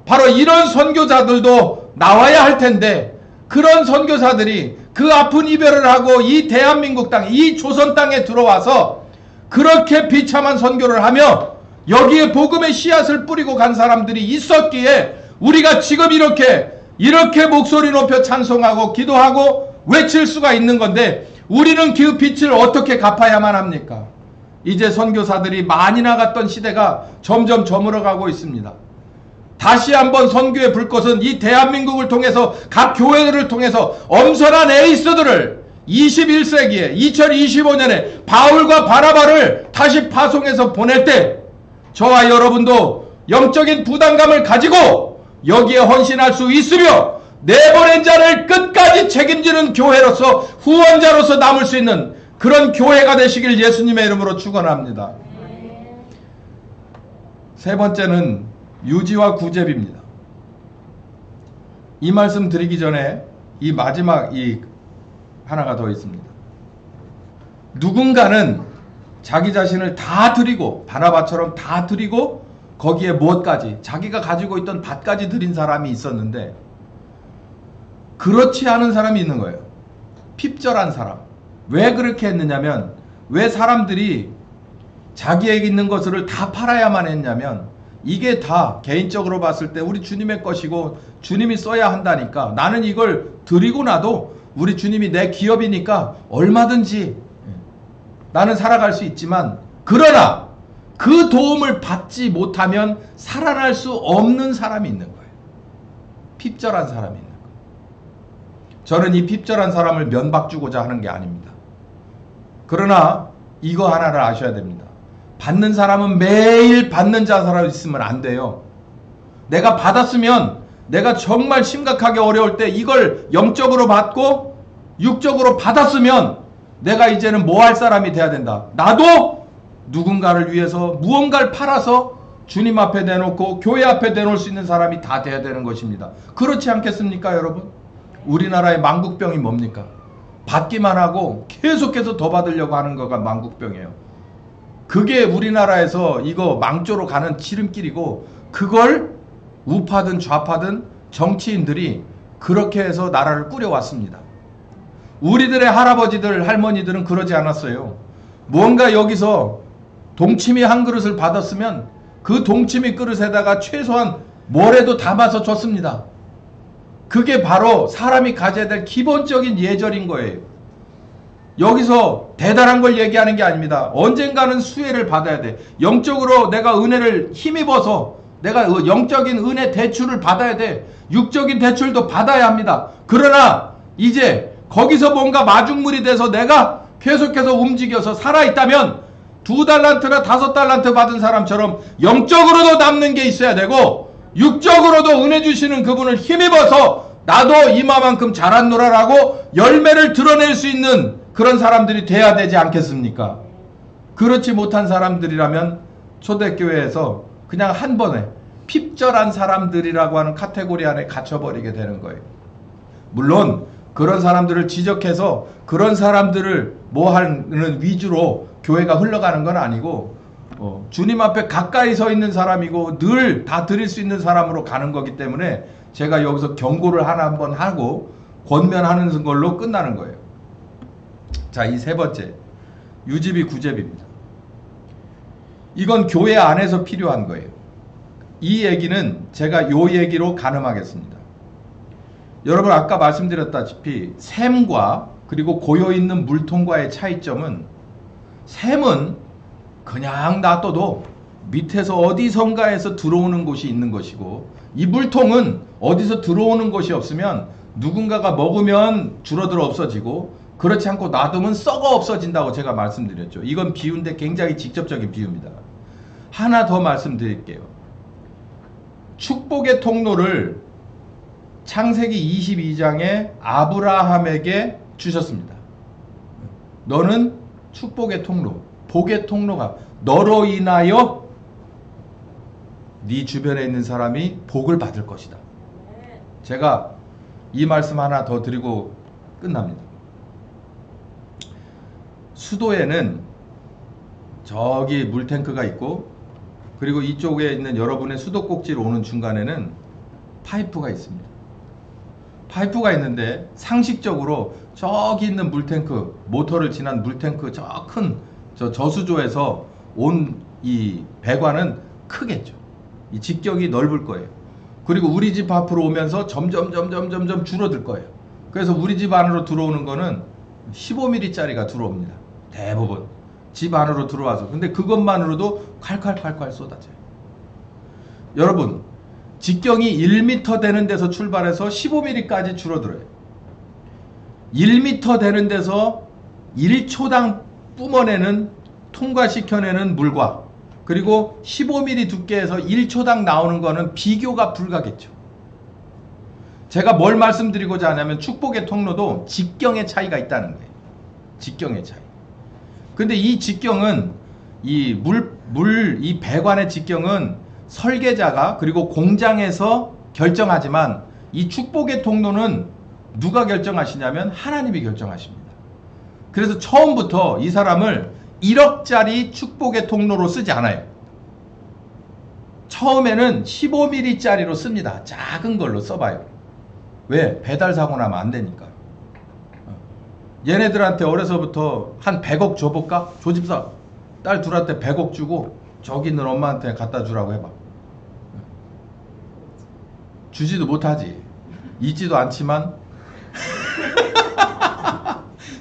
Speaker 1: 바로 이런 선교사들도 나와야 할 텐데 그런 선교사들이 그 아픈 이별을 하고 이 대한민국 땅, 이 조선 땅에 들어와서 그렇게 비참한 선교를 하며 여기에 복음의 씨앗을 뿌리고 간 사람들이 있었기에 우리가 지금 이렇게 목소리 높여 찬송하고 기도하고 외칠 수가 있는 건데 우리는 그 빛을 어떻게 갚아야만 합니까? 이제 선교사들이 많이 나갔던 시대가 점점 저물어가고 있습니다. 다시 한번 선교의 불꽃은 이 대한민국을 통해서 각 교회들을 통해서 엄선한 에이스들을 21세기에 2025년에 바울과 바나바를 다시 파송해서 보낼 때 저와 여러분도 영적인 부담감을 가지고 여기에 헌신할 수 있으며 내보낸 자를 끝까지 책임지는 교회로서 후원자로서 남을 수 있는 그런 교회가 되시길 예수님의 이름으로 축원합니다. 세 번째는 유지와 구제입니다. 이 말씀 드리기 전에 이 마지막 하나가 더 있습니다. 누군가는 자기 자신을 다 드리고 바나바처럼 다 드리고 거기에 무엇까지 자기가 가지고 있던 밭까지 드린 사람이 있었는데 그렇지 않은 사람이 있는 거예요. 핍절한 사람. 왜 그렇게 했느냐면 왜 사람들이 자기에게 있는 것을 다 팔아야만 했냐면 이게 다 개인적으로 봤을 때 우리 주님의 것이고 주님이 써야 한다니까 나는 이걸 드리고 나도 우리 주님이 내 기업이니까 얼마든지 나는 살아갈 수 있지만 그러나 그 도움을 받지 못하면 살아날 수 없는 사람이 있는 거예요. 핍절한 사람이 있는 거예요. 저는 이 핍절한 사람을 면박 주고자 하는 게 아닙니다. 그러나 이거 하나를 아셔야 됩니다. 받는 사람은 매일 받는 자사로 있으면 안 돼요. 내가 받았으면 내가 정말 심각하게 어려울 때 이걸 영적으로 받고 육적으로 받았으면 내가 이제는 뭐 할 사람이 돼야 된다. 나도 누군가를 위해서 무언가를 팔아서 주님 앞에 내놓고 교회 앞에 내놓을 수 있는 사람이 다 돼야 되는 것입니다. 그렇지 않겠습니까, 여러분? 우리나라의 망국병이 뭡니까? 받기만 하고 계속해서 더 받으려고 하는 거가 망국병이에요. 그게 우리나라에서 이거 망조로 가는 지름길이고 그걸 우파든 좌파든 정치인들이 그렇게 해서 나라를 꾸려왔습니다. 우리들의 할아버지들 할머니들은 그러지 않았어요. 무언가 여기서 동치미 한 그릇을 받았으면 그 동치미 그릇에다가 최소한 뭐라도 담아서 줬습니다. 그게 바로 사람이 가져야 될 기본적인 예절인 거예요. 여기서 대단한 걸 얘기하는 게 아닙니다. 언젠가는 수혜를 받아야 돼. 영적으로 내가 은혜를 힘입어서 내가 영적인 은혜 대출을 받아야 돼. 육적인 대출도 받아야 합니다. 그러나 이제 거기서 뭔가 마중물이 돼서 내가 계속해서 움직여서 살아있다면 2달란트나 5달란트 받은 사람처럼 영적으로도 남는 게 있어야 되고 육적으로도 은혜 주시는 그분을 힘입어서 나도 이마만큼 자랐노라라고 열매를 드러낼 수 있는 그런 사람들이 돼야 되지 않겠습니까? 그렇지 못한 사람들이라면 초대교회에서 그냥 한 번에 핍절한 사람들이라고 하는 카테고리 안에 갇혀버리게 되는 거예요. 물론 그런 사람들을 지적해서 그런 사람들을 뭐 하는 위주로 교회가 흘러가는 건 아니고 주님 앞에 가까이 서 있는 사람이고 늘 다 드릴 수 있는 사람으로 가는 거기 때문에 제가 여기서 경고를 하나 한번 하고 권면하는 걸로 끝나는 거예요. 자, 이 세 번째 유지비 구제비입니다. 이건 교회 안에서 필요한 거예요. 이 얘기는 제가 요 얘기로 가늠하겠습니다. 여러분 아까 말씀드렸다시피 샘과 그리고 고여있는 물통과의 차이점은 샘은 그냥 놔둬도 밑에서 어디선가에서 들어오는 곳이 있는 것이고 이 물통은 어디서 들어오는 것이 없으면 누군가가 먹으면 줄어들어 없어지고 그렇지 않고 놔두면 썩어 없어진다고 제가 말씀드렸죠. 이건 비유인데 굉장히 직접적인 비유입니다. 하나 더 말씀드릴게요. 축복의 통로를 창세기 22장에 아브라함에게 주셨습니다. 너는 축복의 통로, 복의 통로가 너로 인하여 네 주변에 있는 사람이 복을 받을 것이다. 제가 이 말씀 하나 더 드리고 끝납니다. 수도에는 저기 물탱크가 있고 그리고 이쪽에 있는 여러분의 수도꼭지로 오는 중간에는 파이프가 있습니다. 파이프가 있는데 상식적으로 저기 있는 물탱크, 모터를 지난 물탱크 저 큰 저수조에서 온 이 배관은 크겠죠. 이 직경이 넓을 거예요. 그리고 우리 집 앞으로 오면서 점점 줄어들 거예요. 그래서 우리 집 안으로 들어오는 거는 15mm짜리가 들어옵니다. 대부분 집 안으로 들어와서. 근데 그것만으로도 콸콸콸콸 쏟아져요. 여러분 직경이 1m 되는 데서 출발해서 15mm까지 줄어들어요. 1m 되는 데서 1초당 뿜어내는 통과시켜내는 물과 그리고 15mm 두께에서 1초당 나오는 거는 비교가 불가겠죠. 제가 뭘 말씀드리고자 하냐면 축복의 통로도 직경의 차이가 있다는 거예요. 직경의 차이. 근데 이 직경은 이 배관의 직경은 설계자가 그리고 공장에서 결정하지만 이 축복의 통로는 누가 결정하시냐면 하나님이 결정하십니다. 그래서 처음부터 이 사람을 1억짜리 축복의 통로로 쓰지 않아요. 처음에는 15mm짜리로 씁니다. 작은 걸로 써봐요. 왜? 배달 사고 나면 안 되니까. 얘네들한테 어려서부터 한 100억 줘볼까? 조집사 딸 둘한테 100억 주고 저기 있는 엄마한테 갖다 주라고 해봐. 주지도 못하지. 있지도 않지만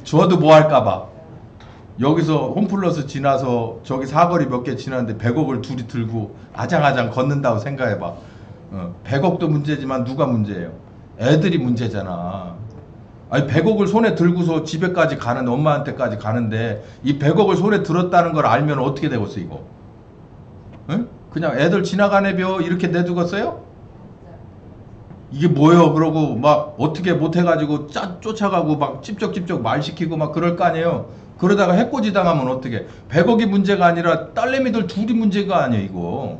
Speaker 1: 줘도 뭐 할까봐. 여기서 홈플러스 지나서 저기 사거리 몇 개 지났는데 100억을 둘이 들고 아장아장 걷는다고 생각해봐. 100억도 문제지만 누가 문제예요? 애들이 문제잖아. 아니 100억을 손에 들고서 집에까지 가는 엄마한테까지 가는데 이 100억을 손에 들었다는 걸 알면 어떻게 되겠어 이거? 응? 그냥 애들 지나가네 벼 이렇게 내두겠어요? 이게 뭐예요? 그러고 막 어떻게 못해가지고 쫓아가고 막 찝쩍찝쩍 말 시키고 막 그럴 거 아니에요? 그러다가 해코지 당하면 어떻게? 100억이 문제가 아니라 딸내미들 둘이 문제가 아니에요 이거.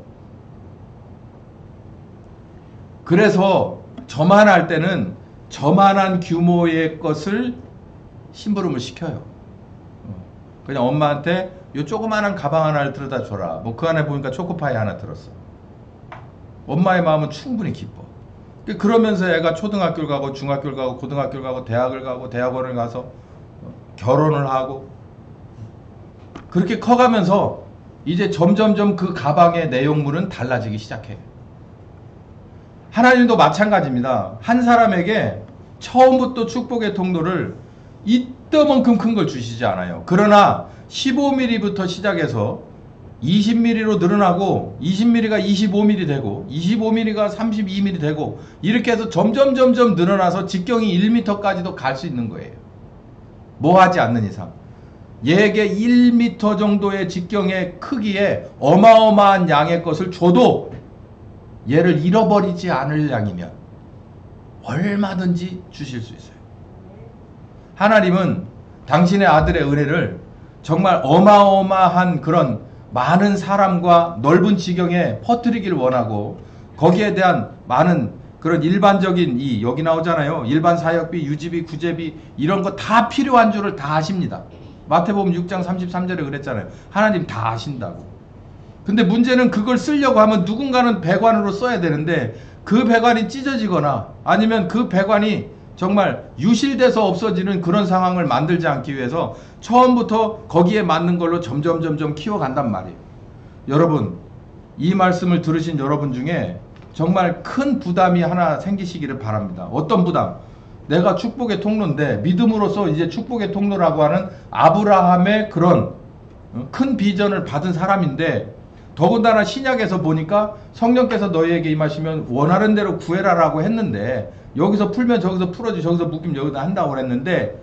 Speaker 1: 그래서 저만할 때는 저만한 규모의 것을 심부름을 시켜요. 그냥 엄마한테 요 조그만한 가방 하나를 들여다 줘라. 뭐 그 안에 보니까 초코파이 하나 들었어. 엄마의 마음은 충분히 기뻐. 그러면서 애가 초등학교를 가고 중학교를 가고 고등학교를 가고 대학을 가고 대학원을 가서 결혼을 하고 그렇게 커가면서 이제 점점점 그 가방의 내용물은 달라지기 시작해. 하나님도 마찬가지입니다. 한 사람에게 처음부터 축복의 통로를 이따만큼 큰 걸 주시지 않아요. 그러나 15mm부터 시작해서 20mm로 늘어나고 20mm가 25mm 되고 25mm가 32mm 되고 이렇게 해서 점점 늘어나서 직경이 1m까지도 갈 수 있는 거예요. 뭐 하지 않는 이상. 얘에게 1m 정도의 직경의 크기에 어마어마한 양의 것을 줘도 얘를 잃어버리지 않을 양이면 얼마든지 주실 수 있어요. 하나님은 당신의 아들의 은혜를 정말 어마어마한 그런 많은 사람과 넓은 지경에 퍼뜨리길 원하고 거기에 대한 많은 그런 일반적인 여기 나오잖아요. 일반 사역비, 유지비, 구제비 이런 거 다 필요한 줄을 다 아십니다. 마태복음 6장 33절에 그랬잖아요. 하나님 다 아신다고. 근데 문제는 그걸 쓰려고 하면 누군가는 배관으로 써야 되는데 그 배관이 찢어지거나 아니면 그 배관이 정말 유실돼서 없어지는 그런 상황을 만들지 않기 위해서 처음부터 거기에 맞는 걸로 점점 키워간단 말이에요. 여러분, 이 말씀을 들으신 여러분 중에 정말 큰 부담이 하나 생기시기를 바랍니다. 어떤 부담? 내가 축복의 통로인데 믿음으로써 이제 축복의 통로라고 하는 아브라함의 그런 큰 비전을 받은 사람인데 더군다나 신약에서 보니까 성령께서 너희에게 임하시면 원하는 대로 구해라라고 했는데 여기서 풀면 저기서 풀어지 저기서 묶이면 여기다 한다고 그랬는데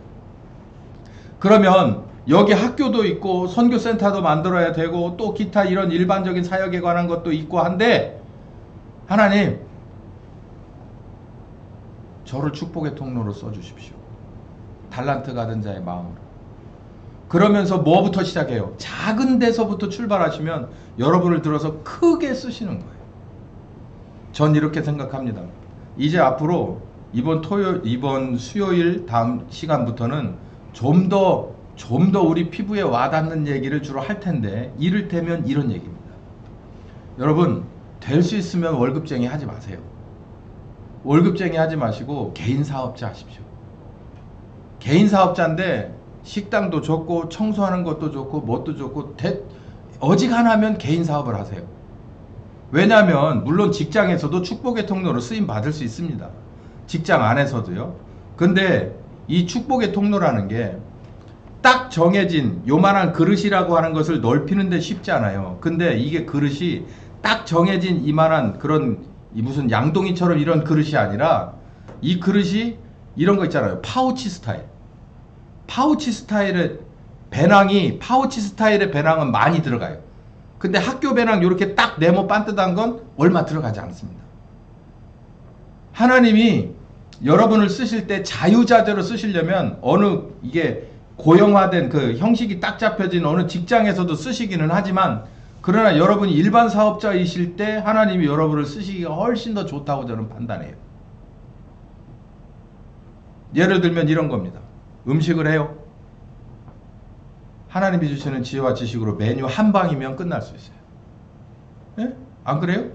Speaker 1: 그러면 여기 학교도 있고 선교센터도 만들어야 되고 또 기타 이런 일반적인 사역에 관한 것도 있고 한데 하나님 저를 축복의 통로로 써주십시오. 달란트 가든 자의 마음으로. 그러면서 뭐부터 시작해요? 작은 데서부터 출발하시면 여러분을 들어서 크게 쓰시는 거예요. 전 이렇게 생각합니다. 이제 앞으로 이번 수요일 다음 시간부터는 좀 더 우리 피부에 와닿는 얘기를 주로 할 텐데 이를테면 이런 얘기입니다. 여러분 될 수 있으면 월급쟁이 하지 마세요. 월급쟁이 하지 마시고 개인 사업자 하십시오. 개인 사업자인데 식당도 좋고 청소하는 것도 좋고 뭣도 좋고 어지간하면 개인 사업을 하세요. 왜냐하면 물론 직장에서도 축복의 통로로 쓰임 받을 수 있습니다. 직장 안에서도요. 근데 이 축복의 통로라는 게 딱 정해진 요만한 그릇이라고 하는 것을 넓히는데 쉽지 않아요. 근데 이게 그릇이 딱 정해진 이만한 그런 무슨 양동이처럼 이런 그릇이 아니라 이 그릇이 이런 거 있잖아요. 파우치 스타일. 파우치 스타일의 배낭은 많이 들어가요. 근데 학교 배낭 이렇게 딱 네모 반듯한 건 얼마 들어가지 않습니다. 하나님이 여러분을 쓰실 때 자유자재로 쓰시려면 이게 고형화된 그 형식이 딱 잡혀진 어느 직장에서도 쓰시기는 하지만 그러나 여러분이 일반 사업자이실 때 하나님이 여러분을 쓰시기가 훨씬 더 좋다고 저는 판단해요. 예를 들면 이런 겁니다. 음식을 해요. 하나님이 주시는 지혜와 지식으로 메뉴 한 방이면 끝날 수 있어요. 예? 안 그래요?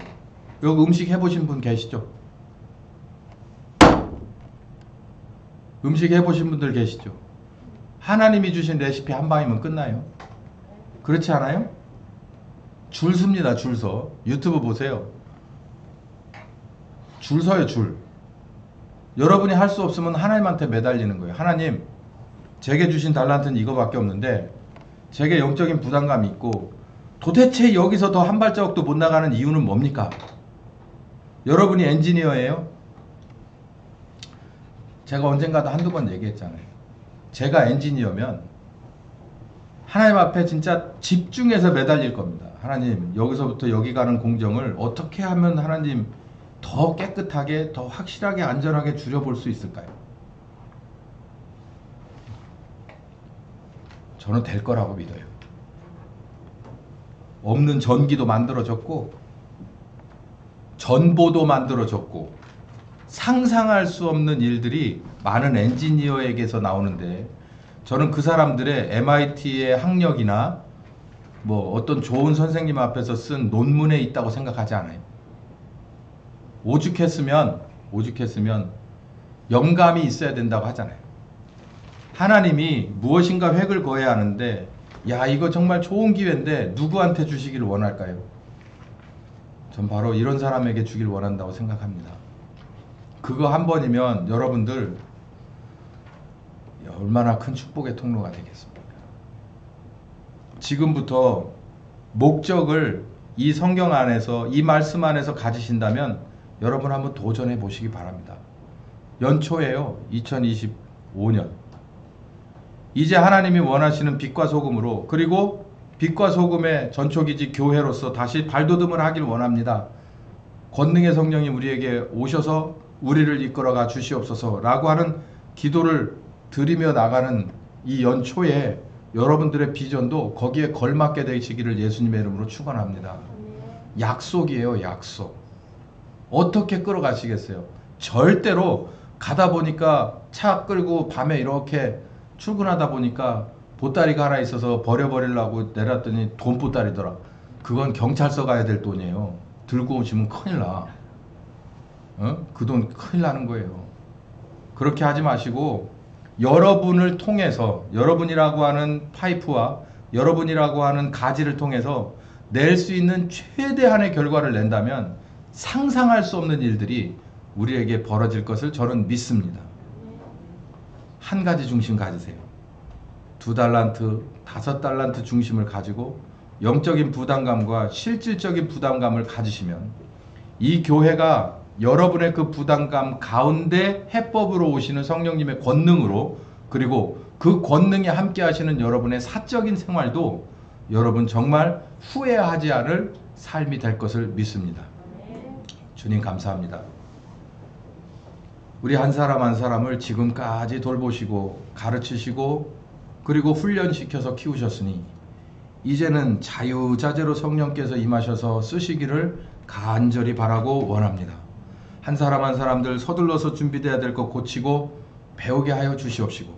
Speaker 1: 여기 음식 해보신 분 계시죠? 음식 해보신 분들 계시죠? 하나님이 주신 레시피 한 방이면 끝나요. 그렇지 않아요? 줄 섭니다. 줄 서. 유튜브 보세요. 줄 서요. 줄. 여러분이 할 수 없으면 하나님한테 매달리는 거예요. 하나님, 제게 주신 달란트는 이거밖에 없는데 제게 영적인 부담감이 있고 도대체 여기서 더 한 발자국도 못 나가는 이유는 뭡니까? 여러분이 엔지니어예요? 제가 언젠가도 한두 번 얘기했잖아요. 제가 엔지니어면 하나님 앞에 진짜 집중해서 매달릴 겁니다. 하나님, 여기서부터 여기 가는 공정을 어떻게 하면 하나님 더 깨끗하게, 더 확실하게, 안전하게 줄여볼 수 있을까요? 저는 될 거라고 믿어요. 없는 전기도 만들어졌고 전보도 만들어졌고 상상할 수 없는 일들이 많은 엔지니어에게서 나오는데 저는 그 사람들의 MIT의 학력이나 뭐 어떤 좋은 선생님 앞에서 쓴 논문에 있다고 생각하지 않아요. 오죽했으면 영감이 있어야 된다고 하잖아요. 하나님이 무엇인가 획을 그어야 하는데 야, 이거 정말 좋은 기회인데 누구한테 주시기를 원할까요? 전 바로 이런 사람에게 주길 원한다고 생각합니다. 그거 한 번이면 여러분들 얼마나 큰 축복의 통로가 되겠습니까? 지금부터 목적을 이 성경 안에서, 이 말씀 안에서 가지신다면 여러분 한번 도전해 보시기 바랍니다. 연초에요. 2025년. 이제 하나님이 원하시는 빛과 소금으로, 그리고 빛과 소금의 전초기지 교회로서 다시 발돋움을 하길 원합니다. 권능의 성령이 우리에게 오셔서 우리를 이끌어가 주시옵소서 라고 하는 기도를 드리며 나가는 이 연초에 여러분들의 비전도 거기에 걸맞게 되시기를 예수님의 이름으로 축원합니다. 약속이에요. 약속. 어떻게 끌어가시겠어요? 절대로 가다 보니까 차 끌고 밤에 이렇게 출근하다 보니까 보따리가 하나 있어서 버려버리려고 내렸더니 돈 보따리더라. 그건 경찰서 가야 될 돈이에요. 들고 오시면 큰일 나. 그 돈 큰일 나는 거예요. 그렇게 하지 마시고 여러분을 통해서, 여러분이라고 하는 파이프와 여러분이라고 하는 가지를 통해서 낼 수 있는 최대한의 결과를 낸다면 상상할 수 없는 일들이 우리에게 벌어질 것을 저는 믿습니다. 한 가지 중심 가지세요. 2달란트, 5달란트 중심을 가지고 영적인 부담감과 실질적인 부담감을 가지시면 이 교회가 여러분의 그 부담감 가운데 해법으로 오시는 성령님의 권능으로, 그리고 그 권능에 함께 하시는 여러분의 사적인 생활도 여러분 정말 후회하지 않을 삶이 될 것을 믿습니다. 주님 감사합니다. 우리 한 사람 한 사람을 지금까지 돌보시고 가르치시고 그리고 훈련시켜서 키우셨으니 이제는 자유자재로 성령께서 임하셔서 쓰시기를 간절히 바라고 원합니다. 한 사람 한 사람들 서둘러서 준비되어야 될 것 고치고 배우게 하여 주시옵시고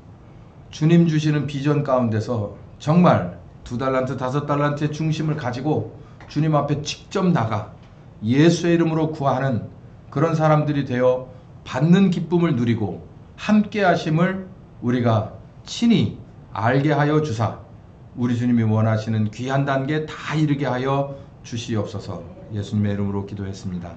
Speaker 1: 주님 주시는 비전 가운데서 정말 2달란트, 5달란트의 중심을 가지고 주님 앞에 직접 나가 예수의 이름으로 구하는 그런 사람들이 되어 받는 기쁨을 누리고 함께 하심을 우리가 친히 알게 하여 주사 우리 주님이 원하시는 귀한 단계 다 이르게 하여 주시옵소서. 예수님의 이름으로 기도했습니다.